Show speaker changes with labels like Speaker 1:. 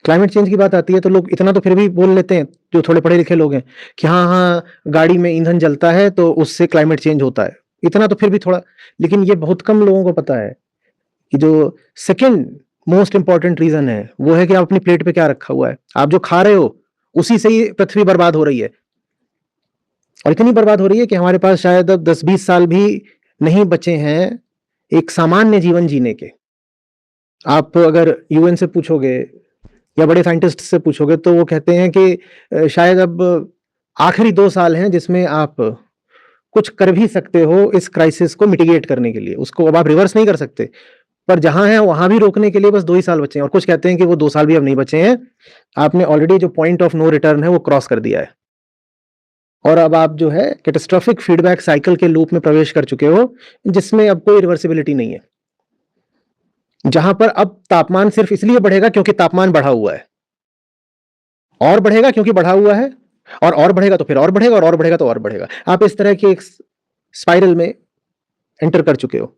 Speaker 1: Climate change की बात आती है तो लोग इतना तो फिर भी बोल लेते हैं, जो थोड़े पढ़े लिखे लोग हैं, कि हाँ हाँ, गाड़ी में ईंधन जलता है तो उससे क्लाइमेट चेंज होता है। इतना तो फिर भी थोड़ा, लेकिन ये बहुत कम लोगों को पता है कि जो सेकंड मोस्ट इंपॉर्टेंट रीजन है वो है कि आप अपनी प्लेट पे क्या रखा हुआ है। आप जो खा रहे हो उसी से ही पृथ्वी बर्बाद हो रही है, और इतनी बर्बाद हो रही है कि हमारे पास शायद अब 10-20 साल भी नहीं बचे हैं एक सामान्य जीवन जीने के। आप अगर यूएन से पूछोगे या बड़े साइंटिस्ट से पूछोगे तो वो कहते हैं कि शायद अब आखिरी 2 साल हैं जिसमें आप कुछ कर भी सकते हो इस क्राइसिस को मिटिगेट करने के लिए। उसको अब आप रिवर्स नहीं कर सकते, पर जहां है वहां भी रोकने के लिए बस 2 ही साल बचे हैं, और कुछ कहते हैं कि वो 2 साल भी अब नहीं बचे हैं। आपने ऑलरेडी जो पॉइंट ऑफ नो रिटर्न है वो क्रॉस कर दिया है, और अब आप जो है कैटास्ट्रोफिक फीडबैक साइकिल के लूप में प्रवेश कर चुके हो, जिसमें अब कोई रिवर्सिबिलिटी नहीं है। जहां पर अब तापमान सिर्फ इसलिए बढ़ेगा क्योंकि तापमान बढ़ा हुआ है, और बढ़ेगा क्योंकि बढ़ा हुआ है, और बढ़ेगा तो फिर और बढ़ेगा, और बढ़ेगा तो और बढ़ेगा। आप इस तरह के एक स्पाइरल में एंटर कर चुके हो।